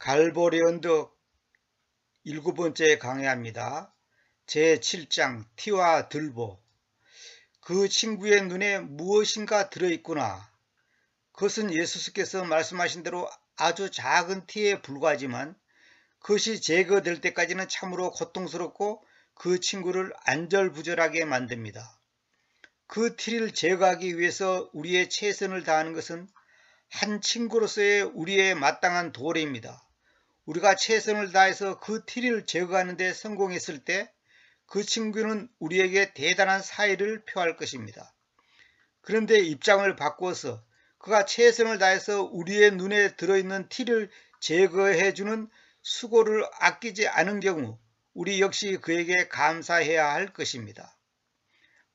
갈보리 언덕 7번째 강해합니다. 제7장 티와 들보. 그 친구의 눈에 무엇인가 들어있구나. 그것은 예수께서 말씀하신 대로 아주 작은 티에 불과하지만 그것이 제거될 때까지는 참으로 고통스럽고 그 친구를 안절부절하게 만듭니다. 그 티를 제거하기 위해서 우리의 최선을 다하는 것은 한 친구로서의 우리의 마땅한 도리입니다. 우리가 최선을 다해서 그 티를 제거하는 데 성공했을 때 그 친구는 우리에게 대단한 사의를 표할 것입니다. 그런데 입장을 바꾸어서 그가 최선을 다해서 우리의 눈에 들어있는 티를 제거해주는 수고를 아끼지 않은 경우 우리 역시 그에게 감사해야 할 것입니다.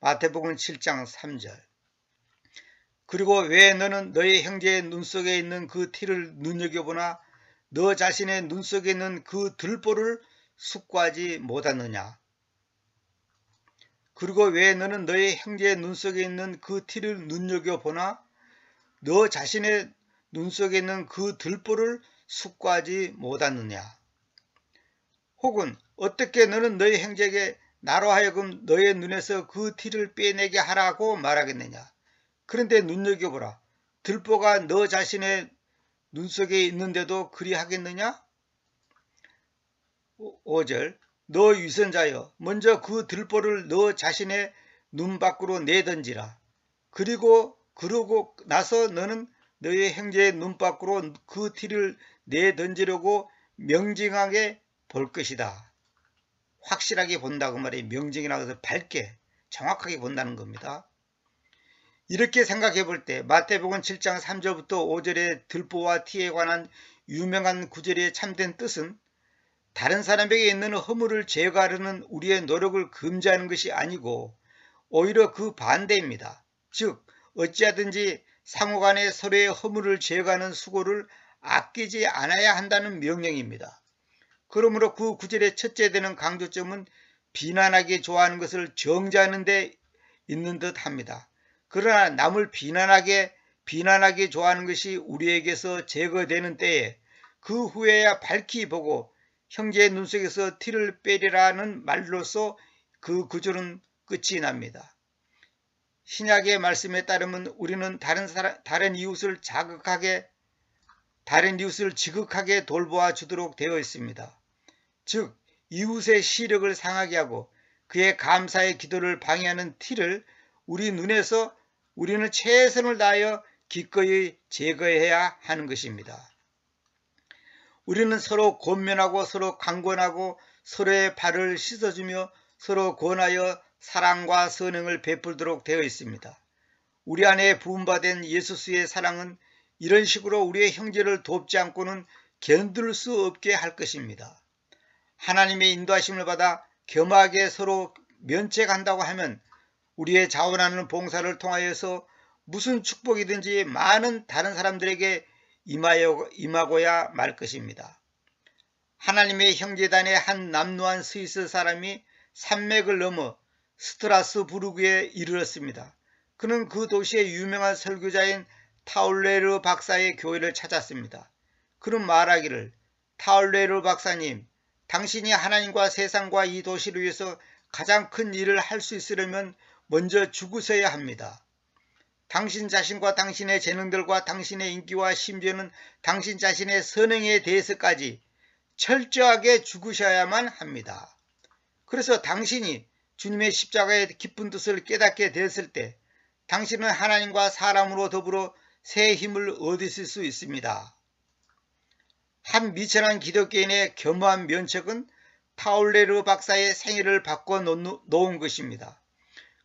마태복음 7장 3절. 그리고 왜 너는 너의 형제의 눈 속에 있는 그 티를 눈여겨보나 너 자신의 눈 속에 있는 그 들보를 숙고하지 못하느냐. 그리고 왜 너는 너의 형제의 눈 속에 있는 그 티를 눈여겨보나 너 자신의 눈 속에 있는 그 들보를 숙고하지 못하느냐. 혹은 어떻게 너는 너의 형제에게 나로 하여금 너의 눈에서 그 티를 빼내게 하라고 말하겠느냐. 그런데 눈여겨보라. 들보가 너 자신의 눈 속에 있는데도 그리 하겠느냐? 5절. 너 위선자여 먼저 그 들보를 너 자신의 눈 밖으로 내던지라. 그러고 나서 너는 너의 형제의 눈 밖으로 그 티를 내던지려고 명징하게 볼 것이다. 확실하게 본다고 말해. 명징이라고 해서 밝게 정확하게 본다는 겁니다. 이렇게 생각해 볼 때 마태복음 7장 3절부터 5절의 들보와 티에 관한 유명한 구절의 참된 뜻은 다른 사람에게 있는 허물을 제거하려는 우리의 노력을 금지하는 것이 아니고 오히려 그 반대입니다. 즉 어찌하든지 상호간에 서로의 허물을 제거하는 수고를 아끼지 않아야 한다는 명령입니다. 그러므로 그 구절의 첫째 되는 강조점은 비난하기 좋아하는 것을 정죄하는 데 있는 듯 합니다. 그러나 남을 비난하기 좋아하는 것이 우리에게서 제거되는 때에 그 후에야 밝히 보고 형제의 눈 속에서 티를 빼리라는 말로써 그 구절은 끝이 납니다. 신약의 말씀에 따르면 우리는 다른 이웃을 지극하게 돌보아 주도록 되어 있습니다. 즉 이웃의 시력을 상하게 하고 그의 감사의 기도를 방해하는 티를 우리 눈에서 우리는 최선을 다하여 기꺼이 제거해야 하는 것입니다. 우리는 서로 권면하고 서로 강권하고 서로의 발을 씻어주며 서로 권하여 사랑과 선행을 베풀도록 되어 있습니다. 우리 안에 부음받은 예수의 사랑은 이런 식으로 우리의 형제를 돕지 않고는 견딜 수 없게 할 것입니다. 하나님의 인도하심을 받아 겸하게 서로 면책한다고 하면 우리의 자원하는 봉사를 통하여서 무슨 축복이든지 많은 다른 사람들에게 임하고야 말 것입니다. 하나님의 형제단의 한 남루한 스위스 사람이 산맥을 넘어 스트라스부르크에 이르렀습니다. 그는 그 도시의 유명한 설교자인 타울레르 박사의 교회를 찾았습니다. 그는 말하기를 타울레르 박사님, 당신이 하나님과 세상과 이 도시를 위해서 가장 큰 일을 할 수 있으려면 먼저 죽으셔야 합니다. 당신 자신과 당신의 재능들과 당신의 인기와 심지어는 당신 자신의 선행에 대해서까지 철저하게 죽으셔야만 합니다. 그래서 당신이 주님의 십자가의 깊은 뜻을 깨닫게 되었을 때 당신은 하나님과 사람으로 더불어 새 힘을 얻으실 수 있습니다. 한 미천한 기독교인의 겸허한 면책은 타울레르 박사의 생애를 바꿔 놓은 것입니다.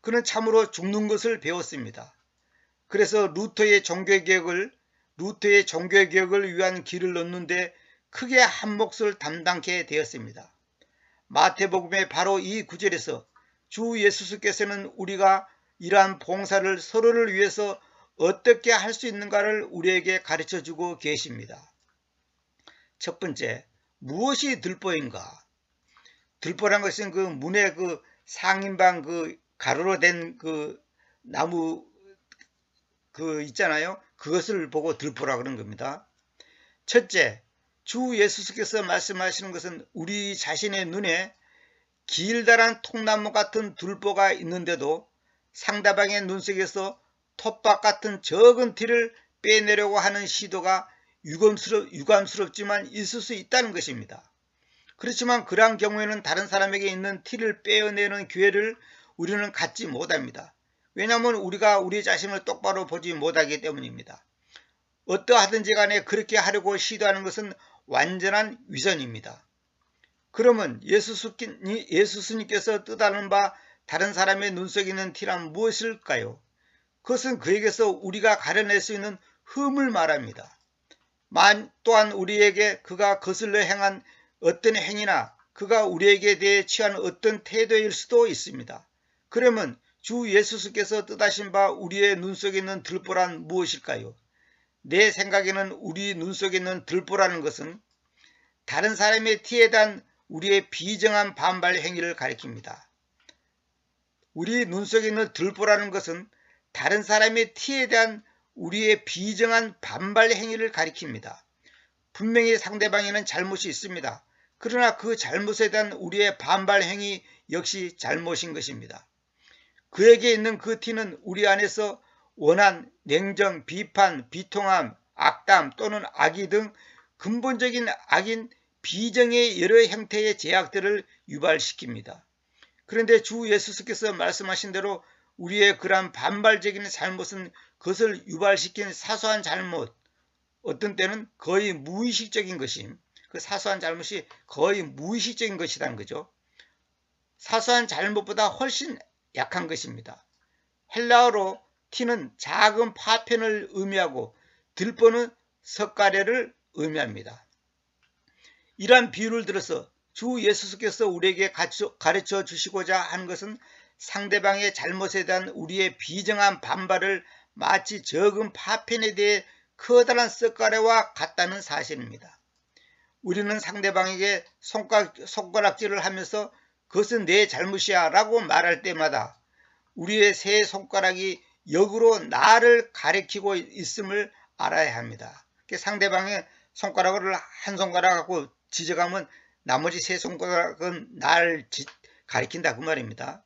그는 참으로 죽는 것을 배웠습니다. 그래서 루터의 종교개혁을 위한 길을 놓는데 크게 한 몫을 담당케 되었습니다. 마태복음의 바로 이 구절에서 주 예수께서는 우리가 이러한 봉사를 서로를 위해서 어떻게 할 수 있는가를 우리에게 가르쳐주고 계십니다. 첫 번째, 무엇이 들보인가? 들보란 것은 그 문의 그 상인방 그 가로로 된 그 나무 그 있잖아요. 그것을 보고 들보라 그런 겁니다. 첫째, 주 예수께서 말씀하시는 것은 우리 자신의 눈에 길다란 통나무 같은 들보가 있는데도 상대방의 눈 속에서 톱밥 같은 적은 티를 빼내려고 하는 시도가 유감스럽지만 있을 수 있다는 것입니다. 그렇지만 그러한 경우에는 다른 사람에게 있는 티를 빼어내는 기회를 우리는 갖지 못합니다. 왜냐하면 우리가 우리 자신을 똑바로 보지 못하기 때문입니다. 어떠하든지 간에 그렇게 하려고 시도하는 것은 완전한 위선입니다. 그러면 예수스님께서 뜻하는 바 다른 사람의 눈 속에 있는 티란 무엇일까요? 그것은 그에게서 우리가 가려낼 수 있는 흠을 말합니다. 또한 우리에게 그가 거슬러 행한 어떤 행위나 그가 우리에게 대해 취한 어떤 태도일 수도 있습니다. 그러면 주 예수께서 뜻하신 바 우리의 눈 속에 있는 들보란 무엇일까요? 내 생각에는 우리 눈 속에 있는 들보라는 것은 다른 사람의 티에 대한 우리의 비정한 반발 행위를 가리킵니다. 우리 눈 속에 있는 들보라는 것은 다른 사람의 티에 대한 우리의 비정한 반발 행위를 가리킵니다. 분명히 상대방에는 잘못이 있습니다. 그러나 그 잘못에 대한 우리의 반발 행위 역시 잘못인 것입니다. 그에게 있는 그 티는 우리 안에서 원한, 냉정, 비판, 비통함, 악담 또는 악의 등 근본적인 악인 비정의 여러 형태의 제약들을 유발시킵니다. 그런데 주 예수께서 말씀하신 대로 우리의 그러한 반발적인 잘못은 그것을 유발시킨 사소한 잘못, 어떤 때는 거의 무의식적인 것임, 그 사소한 잘못이 거의 무의식적인 것이라는 거죠. 사소한 잘못보다 훨씬 약한 것입니다. 헬라어로 티는 작은 파편을 의미하고 들보는 석가래를 의미합니다. 이러한 비유를 들어서 주 예수께서 우리에게 가르쳐 주시고자 하는 것은 상대방의 잘못에 대한 우리의 비정한 반발을 마치 적은 파편에 대해 커다란 석가래와 같다는 사실입니다. 우리는 상대방에게 손가락질을 하면서 그것은 내 잘못이야 라고 말할 때마다 우리의 세 손가락이 역으로 나를 가리키고 있음을 알아야 합니다. 상대방의 손가락을 한 손가락하고 지적하면 나머지 세 손가락은 나를 가리킨다 그 말입니다.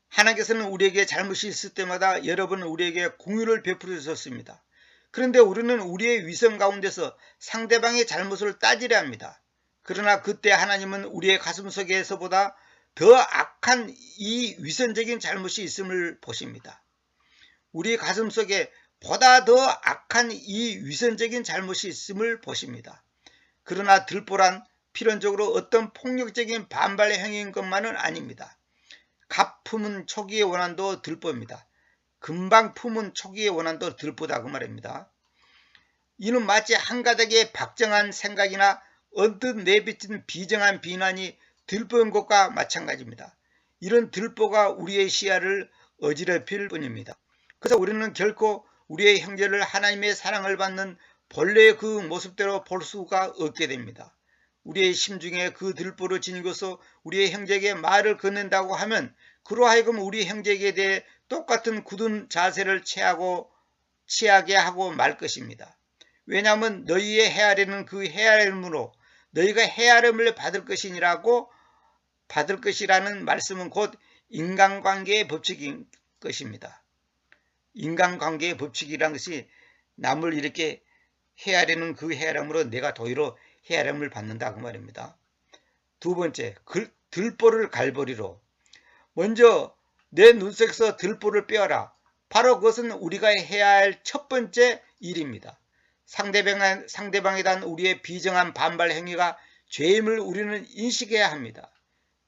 하나님께서는 우리에게 잘못이 있을 때마다 여러 번 우리에게 공유를 베풀어 주셨습니다. 그런데 우리는 우리의 위선 가운데서 상대방의 잘못을 따지려 합니다. 그러나 그때 하나님은 우리의 가슴속에서보다 더 악한 이 위선적인 잘못이 있음을 보십니다. 우리 가슴속에 보다 더 악한 이 위선적인 잘못이 있음을 보십니다. 그러나 들보란 필연적으로 어떤 폭력적인 반발의 행위인 것만은 아닙니다. 갓 품은 초기의 원한도 들보입니다. 금방 품은 초기의 원한도 들보다 그 말입니다. 이는 마치 한 가닥의 박정한 생각이나 언뜻 내비친 비정한 비난이 들보인 것과 마찬가지입니다. 이런 들보가 우리의 시야를 어지럽힐 뿐입니다. 그래서 우리는 결코 우리의 형제를 하나님의 사랑을 받는 본래의 그 모습대로 볼 수가 없게 됩니다. 우리의 심중에 그 들보를 지니고서 우리의 형제에게 말을 건넨다고 하면 그로 하여금 우리 형제에게 대해 똑같은 굳은 자세를 취하게 하고 말 것입니다. 왜냐하면 너희의 헤아리는 그 헤아림으로 너희가 헤아림을 받을 것이라는 말씀은 곧 인간관계의 법칙인 것입니다. 인간관계의 법칙이라는 것이 남을 이렇게 헤아리는 그 헤아림으로 내가 도리어 헤아림을 받는다 그 말입니다. 두 번째, 들보를 갈보리로. 먼저 내 눈 속에서 들보를 빼어라. 바로 그것은 우리가 해야 할 첫 번째 일입니다. 상대방에 대한 우리의 비정한 반발 행위가 죄임을 우리는 인식해야 합니다.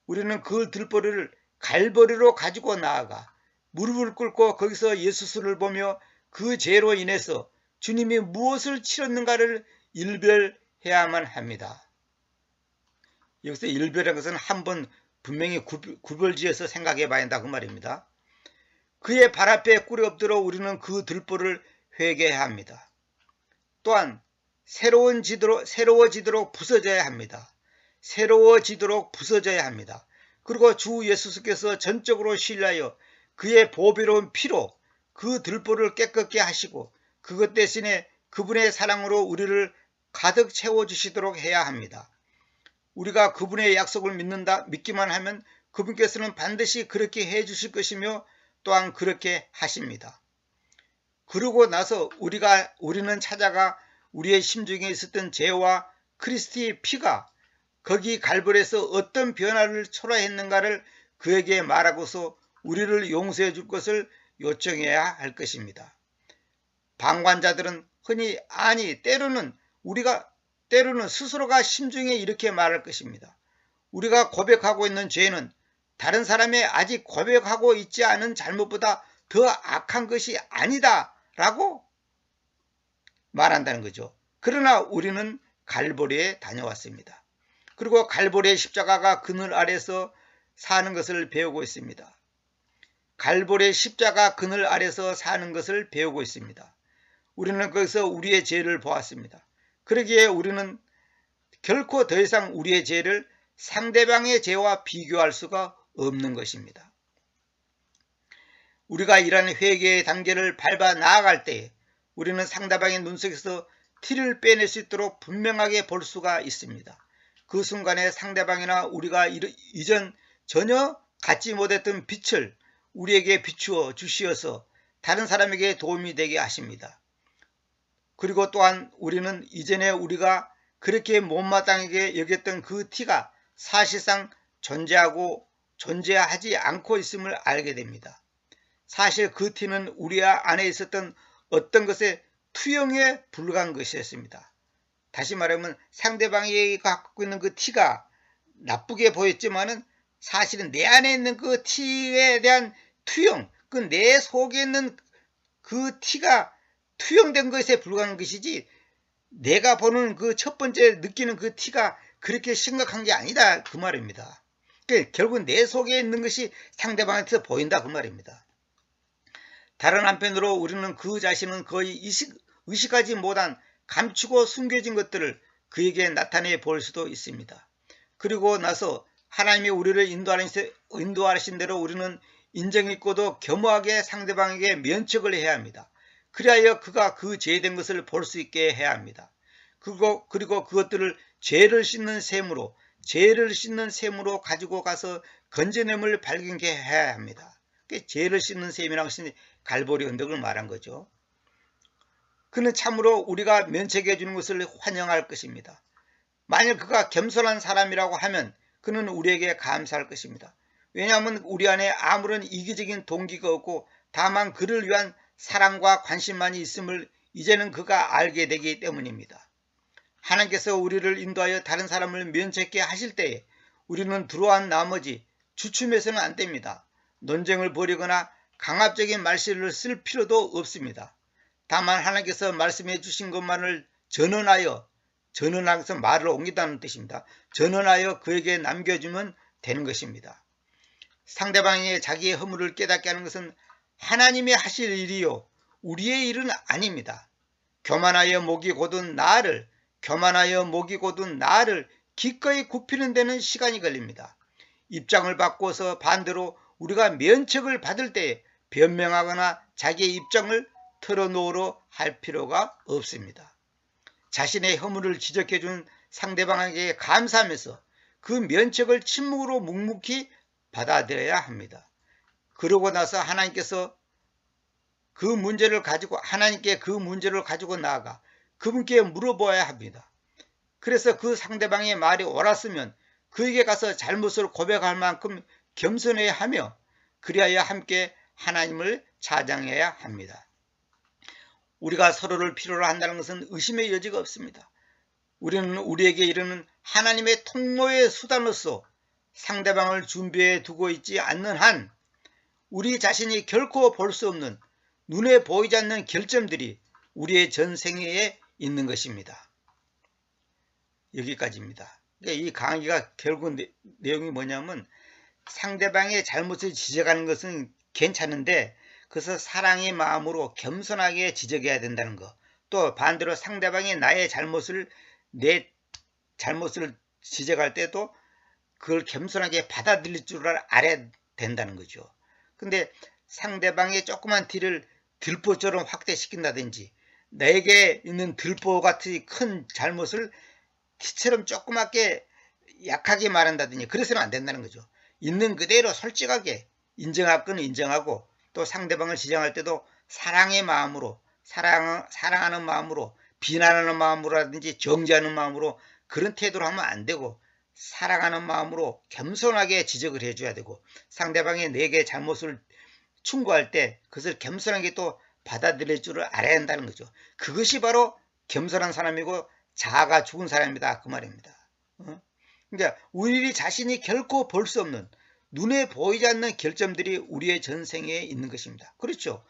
우리는 그 들보를 갈보리로 가지고 나아가 무릎을 꿇고 거기서 예수를 보며 그 죄로 인해서 주님이 무엇을 치렀는가를 일별해야만 합니다. 여기서 일별한 것은 한번 분명히 구별지어서 생각해 봐야 한다 그 말입니다. 그의 발 앞에 꿇어 엎드려 우리는 그 들보를 회개해야 합니다. 또한 새로워지도록 부서져야 합니다. 새로워지도록 부서져야 합니다. 그리고 주 예수께서 전적으로 신뢰하여 그의 보배로운 피로 그 들보를 깨끗게 하시고 그것 대신에 그분의 사랑으로 우리를 가득 채워주시도록 해야 합니다. 우리가 그분의 약속을 믿기만 하면 그분께서는 반드시 그렇게 해주실 것이며 또한 그렇게 하십니다. 그러고 나서 우리는 찾아가 우리의 심중에 있었던 죄와 그리스도의 피가 거기 갈보리에서 어떤 변화를 초래했는가를 그에게 말하고서 우리를 용서해 줄 것을 요청해야 할 것입니다. 방관자들은 흔히 때로는 스스로가 심중에 이렇게 말할 것입니다. 우리가 고백하고 있는 죄는 다른 사람의 아직 고백하고 있지 않은 잘못보다 더 악한 것이 아니다 라고 말한다는 거죠. 그러나 우리는 갈보리에 다녀왔습니다. 그리고 갈보리의 십자가가 그늘 아래서 사는 것을 배우고 있습니다. 갈보리의 십자가 그늘 아래서 사는 것을 배우고 있습니다. 우리는 거기서 우리의 죄를 보았습니다. 그러기에 우리는 결코 더 이상 우리의 죄를 상대방의 죄와 비교할 수가 없는 것입니다. 우리가 이러한 회개의 단계를 밟아 나아갈 때 우리는 상대방의 눈 속에서 티를 빼낼 수 있도록 분명하게 볼 수가 있습니다. 그 순간에 상대방이나 우리가 이전 전혀 갖지 못했던 빛을 우리에게 비추어 주시어서 다른 사람에게 도움이 되게 하십니다. 그리고 또한 우리는 이전에 우리가 그렇게 못마땅하게 여겼던 그 티가 사실상 존재하지 않고 있음을 알게 됩니다. 사실 그 티는 우리 안에 있었던 어떤 것의 투영에 불과한 것이었습니다. 다시 말하면 상대방이 갖고 있는 그 티가 나쁘게 보였지만은 사실은 내 안에 있는 그 티에 대한 투영, 그 내 속에 있는 그 티가 투영된 것에 불과한 것이지 내가 보는 그 첫 번째 느끼는 그 티가 그렇게 심각한 게 아니다 그 말입니다. 그러니까 결국 내 속에 있는 것이 상대방한테 보인다 그 말입니다. 다른 한편으로 우리는 그 자신은 거의 의식하지 못한 감추고 숨겨진 것들을 그에게 나타내 볼 수도 있습니다. 그리고 나서 하나님이 우리를 인도하신 대로 우리는 인정 있고도 겸허하게 상대방에게 면책을 해야 합니다. 그리하여 그가 그 죄된 것을 볼 수 있게 해야 합니다. 그리고 그것들을 죄를 씻는 셈으로 가지고 가서 건져냄을 발견케 해야 합니다. 죄를 씻는 셈이라고 하시니 갈보리 언덕을 말한 거죠. 그는 참으로 우리가 면책해 주는 것을 환영할 것입니다. 만일 그가 겸손한 사람이라고 하면 그는 우리에게 감사할 것입니다. 왜냐하면 우리 안에 아무런 이기적인 동기가 없고 다만 그를 위한 사랑과 관심만이 있음을 이제는 그가 알게 되기 때문입니다. 하나님께서 우리를 인도하여 다른 사람을 면책케 하실 때에 우리는 두려워한 나머지 주춤해서는 안 됩니다. 논쟁을 벌이거나 강압적인 말실을 쓸 필요도 없습니다. 다만 하나님께서 말씀해 주신 것만을 전언하여서 말을 옮긴다는 뜻입니다. 전언하여 그에게 남겨주면 되는 것입니다. 상대방이 자기의 허물을 깨닫게 하는 것은 하나님이 하실 일이요 우리의 일은 아닙니다. 교만하여 목이 곧은 나를 기꺼이 굽히는 데는 시간이 걸립니다. 입장을 바꿔서 반대로 우리가 면책을 받을 때 변명하거나 자기의 입장을 털어놓으려 할 필요가 없습니다. 자신의 허물을 지적해준 상대방에게 감사하면서 그 면책을 침묵으로 묵묵히 받아들여야 합니다. 그러고 나서 하나님께 그 문제를 가지고 나아가 그분께 물어보아야 합니다. 그래서 그 상대방의 말이 옳았으면 그에게 가서 잘못을 고백할 만큼 겸손해야 하며 그리하여 함께 하나님을 찬양해야 합니다. 우리가 서로를 필요로 한다는 것은 의심의 여지가 없습니다. 우리는 우리에게 이르는 하나님의 통로의 수단으로서 상대방을 준비해 두고 있지 않는 한 우리 자신이 결코 볼 수 없는 눈에 보이지 않는 결점들이 우리의 전생애에 있는 것입니다. 여기까지입니다. 그러니까 이 강의가 결국 내용이 뭐냐면 상대방의 잘못을 지적하는 것은 괜찮은데 그래서 사랑의 마음으로 겸손하게 지적해야 된다는 것. 또 반대로 상대방이 내 잘못을 지적할 때도 그걸 겸손하게 받아들일 줄 알아야 된다는 거죠. 근데 상대방의 조그만 티를 들보처럼 확대시킨다든지 내게 있는 들보같이 큰 잘못을 티처럼 조그맣게 약하게 말한다든지 그래서는 안 된다는 거죠. 있는 그대로 솔직하게 인정할 건 인정하고 또 상대방을 지적할 때도 사랑의 마음으로 사랑하는 마음으로 비난하는 마음으로라든지 정죄하는 마음으로 그런 태도로 하면 안 되고 사랑하는 마음으로 겸손하게 지적을 해줘야 되고 상대방이 내게 잘못을 충고할 때 그것을 겸손하게 또 받아들일 줄을 알아야 한다는 거죠. 그것이 바로 겸손한 사람이고 자아가 죽은 사람이다 그 말입니다. 그러니까 우리 자신이 결코 볼 수 없는 눈에 보이지 않는 결점들이 우리의 전생에 있는 것입니다. 그렇죠.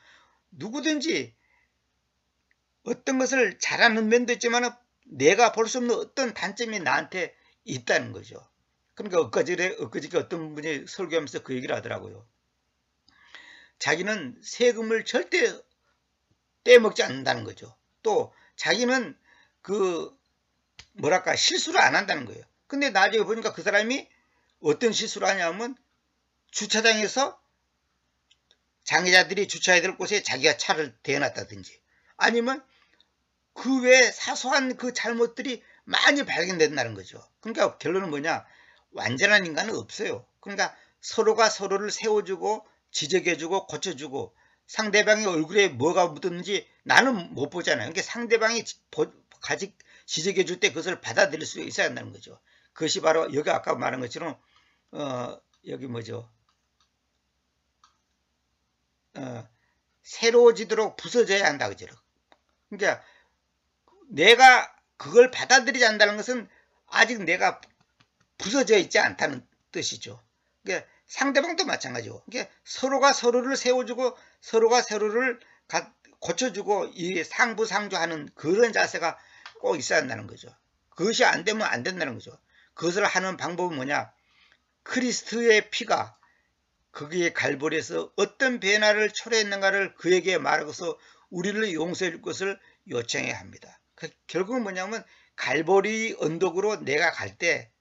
누구든지 어떤 것을 잘하는 면도 있지만 내가 볼 수 없는 어떤 단점이 나한테 있다는 거죠. 그러니까 엊그저께 어떤 분이 설교하면서 그 얘기를 하더라고요. 자기는 세금을 절대 떼먹지 않는다는 거죠. 또 자기는 그 뭐랄까 실수를 안 한다는 거예요. 근데 나중에 보니까 그 사람이 어떤 실수를 하냐면 주차장에서 장애자들이 주차해야 될 곳에 자기가 차를 대놨다든지 아니면 그 외에 사소한 그 잘못들이 많이 발견된다는 거죠. 그러니까 결론은 뭐냐? 완전한 인간은 없어요. 그러니까 서로가 서로를 세워주고 지적해주고 고쳐주고 상대방의 얼굴에 뭐가 묻었는지 나는 못 보잖아요. 그러니까 상대방이 지적해줄 때 그것을 받아들일 수 있어야 한다는 거죠. 그것이 바로 여기 아까 말한 것처럼 여기 뭐죠? 새로워지도록 부서져야 한다 그죠. 그러니까 내가 그걸 받아들이지 않는다는 것은 아직 내가 부서져 있지 않다는 뜻이죠. 그러니까 상대방도 마찬가지고 그러니까 서로가 서로를 세워주고 서로가 서로를 고쳐주고 이 상부상조하는 그런 자세가 꼭 있어야 한다는 거죠. 그것이 안 되면 안 된다는 거죠. 그것을 하는 방법은 뭐냐? 그리스도의 피가 거기에 갈보리에서 어떤 변화를 초래했는가를 그에게 말하고서 우리를 용서해 줄 것을 요청해야 합니다. 결국은 뭐냐면 갈보리 언덕으로 내가 갈 때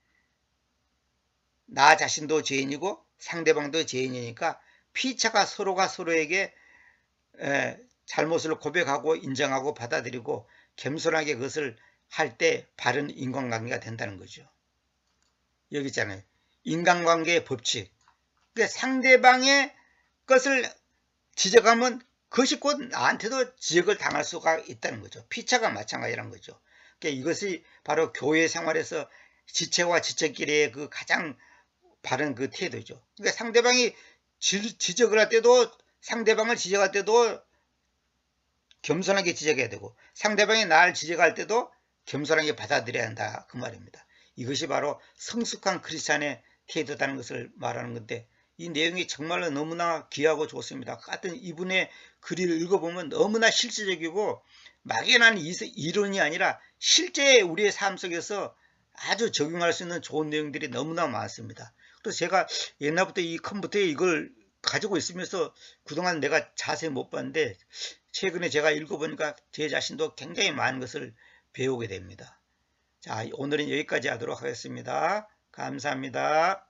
나 자신도 죄인이고 상대방도 죄인이니까 피차가 서로가 서로에게 잘못을 고백하고 인정하고 받아들이고 겸손하게 그것을 할 때 바른 인간관계가 된다는 거죠. 여기 있잖아요. 인간관계의 법칙. 그러니까 상대방의 것을 지적하면 그것이 곧 나한테도 지적을 당할 수가 있다는 거죠. 피차가 마찬가지라는 거죠. 그러니까 이것이 바로 교회 생활에서 지체와 지체끼리의 그 가장 바른 그 태도죠. 그러니까 상대방이 지적을 할 때도 상대방을 지적할 때도 겸손하게 지적해야 되고 상대방이 나를 지적할 때도 겸손하게 받아들여야 한다 그 말입니다. 이것이 바로 성숙한 크리스찬의 태도라는 것을 말하는 건데 이 내용이 정말로 너무나 귀하고 좋습니다. 같은 이분의 글을 읽어보면 너무나 실질적이고 막연한 이론이 아니라 실제 우리의 삶 속에서 아주 적용할 수 있는 좋은 내용들이 너무나 많습니다. 그래서 제가 옛날부터 이 컴퓨터에 이걸 가지고 있으면서 그동안 내가 자세히 못 봤는데 최근에 제가 읽어보니까 제 자신도 굉장히 많은 것을 배우게 됩니다. 자, 오늘은 여기까지 하도록 하겠습니다. 감사합니다.